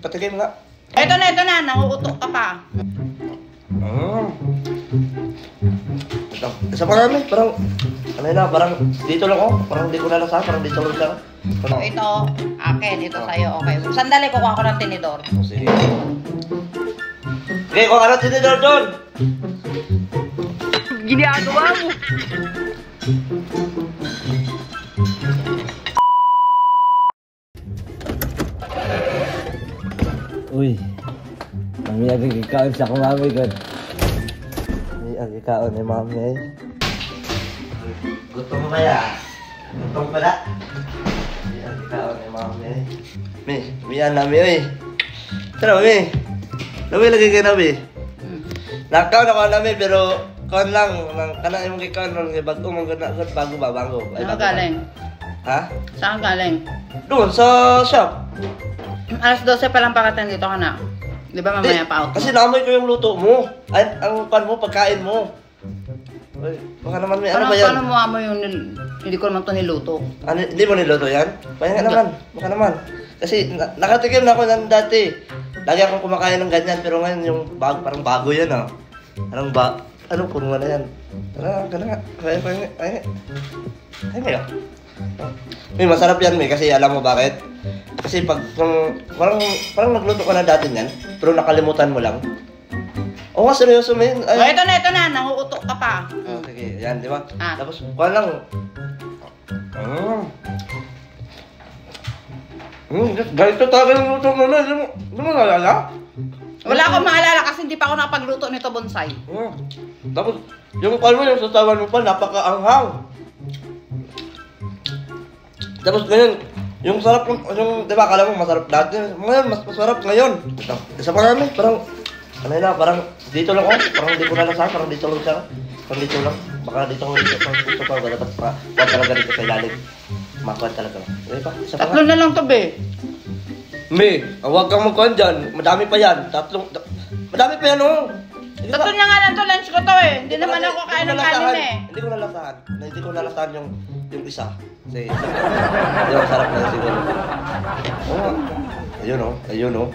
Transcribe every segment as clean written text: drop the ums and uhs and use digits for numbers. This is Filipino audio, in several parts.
Patikim nga. Ito na. Nanguutok ka pa. Ito. Isa pa kami. Parang, ano na, parang dito lang ako. Parang hindi ko nalasahan. Parang dito lang siya. So, ito, akin. Ito sa'yo. Okay. Sandali, kukuha ko ng tinidor. Sige. Okay, kuha ka ng tinidor doon. Ginagawa mo. Uy, mami agad ikaon siya kung mami agad. Mami agad ikaon ni mami eh. Gutom mo kaya? Gutom pala? Mami agad ikaon ni mami eh. Miyan nami eh. Tara mami. Nami lagi kayo nami. Nakaon ako nami pero kaon lang. Kanang imong ikaon lang bago mong ganagot bago. Saan galing? Ha? Saan galing? Doon sa shop. Alas 12 pa lang pakatan dito ka na. Di ba mamaya pa out mo? Kasi naamoy ko yung luto mo. Ay, ang pan mo, pagkain mo. Ay, baka naman may ano ba yan? Paano mo amoy yung hindi ko naman ito niluto? Ano, hindi mo niluto yan? Pahinga naman, baka naman. Kasi nakatikim na ako ng dati. Lagi akong kumakain ng ganyan, pero ngayon yung parang bago yan ah. Anong puno na yan? Tara, gana nga. Pahinga. May masarap yan, may kasi alam mo bakit? Kasi pag parang nagluto ka na dati niyan, pero nakalimutan mo lang. Oo nga, seryoso may. Ay. Ito na, nanguutok ka pa. Sige, yan, di ba? Ah. Tapos, kuha lang. Ganito talaga yung luto mo na. Hindi mo nalala? Wala akong maalala kasi hindi pa ako nakapagluto nito bonsai. Tapos, yung palmo, yung sasawan mo pa, napaka-anghang. Tapos ngayon, yung sarap, yung, di ba, akala mo masarap dati. Ngayon, mas masarap ngayon. Ito, isa pa kami, parang, ano na, parang dito lang ako. Parang hindi ko nalasahan, parang dito lang siya. Parang dito lang. Baka dito parang gusto pa, dapat pa, kuha talaga dito sa ilalim. Makuha talaga. Di ba, isa pa Tatlo na lang to, be. Huwag kang magkuhan dyan. Madami pa yan. Madami pa yan, oh. Tatlo na nga lang to, lunch ko to eh. Hindi naman ako kain ng kanin eh. Hindi ko nalasahan yung isa. Kasi, yung sarap na siguro. Oo. Ayun oh.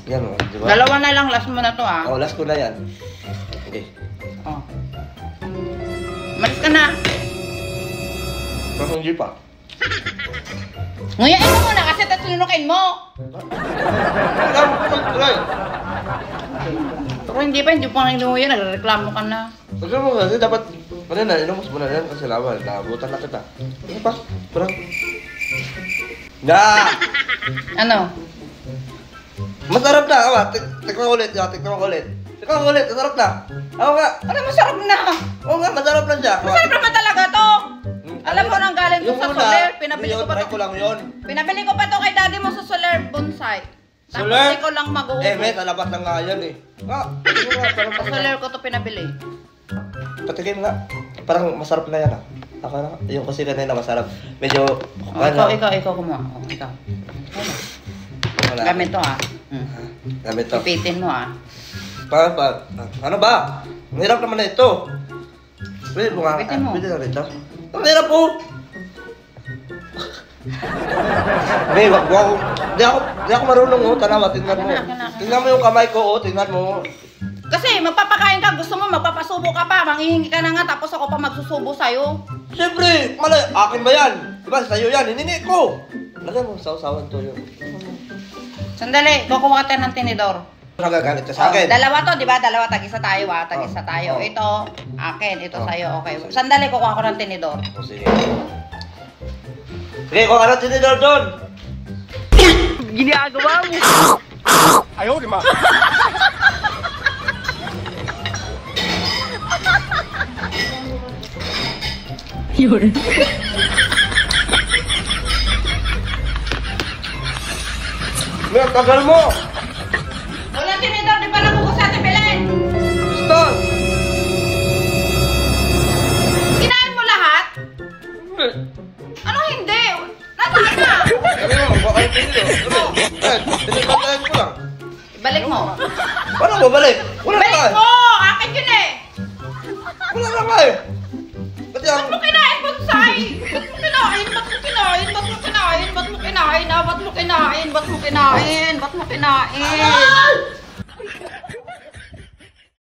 Yan oh, di ba? Dalawa na lang, last mo na to ah. Oh, last ko na yan. Okay. Oh. Malis ka na. Parang hindi pa. Nguyain mo muna kasi tatlunukin mo. Pero hindi pa nang inuwi, nagreklamo ka na. Kasi mo kasi dapat, inumos mo na yan kasi laban, naabutan na kita. Ano pa? Parang... Nga! Ano? Masarap na, awa. Tikman ulit, masarap na. Ako nga. Ano masarap na? Oo nga, masarap na siya. Masarap naman talaga to. Alam mo nang galing to sa Soler, pinabili ko pa to. Pinabili ko pa to kay daddy mo sa Soler Bonsai. Tapos hindi ko lang mag-uubos. May talabat lang nga yan eh. Sa Soler ko to pinabili. Patikim nga. Parang masarap na yan ah. Ako na, yung kasi kanina masarap. Medyo... Ikaw kumuha. Ikaw. Gamit to ah. Gamit to. Ipitin mo ah. Ano ba? Ang hirap naman na ito. Pwede mo nga. Ipitin mo. Pwede na rin ito. Ang hirap po! May, wag mo ako. Di ako marunong oh. Tanawa, tingnan mo. Tingnan mo yung kamay ko oh. Tingnan mo. Kasi magpapakain ka, gusto mo magpapasubo ka pa, manghihingi ka na nga, tapos ako pa magsusubo sa'yo. Siyempre, akin ba yan? Diba, sa'yo yan, hinini ko. Lagyan mo, sausawan to yun. Sandali, kukuha ka ng tinidor. Nagagalit ka sa akin. Dalawa to, di ba? Dalawa, tag-isa tayo ah, tag-isa tayo. Ito, akin, ito sa'yo, okay. Sandali, kukuha ko ng tinidor. Sige. Sige, kuha ka ng tinidor doon. Ginagawa mo. Ayaw, di ma. Yun. May tagal mo! Walang tinidor, di pa nabuko sa ating Belen. Gusto! Kinain mo lahat? Ano hindi? Nasaan na? Sabi mo, baka yung tinidor. Tinidor ko lang. Ibalik mo. Paano mo balik? Wala na Balik ka mo! Akin yun eh. Wala na ka eh. Ba't mo kinain bonsai? Ba't mo kinain kinain? Ba't mo kinain? Ba't mo kinain? Ba't mo kinain? Ah, ba't mo kinain? Ba't mo kinain? Ba't mo kinain?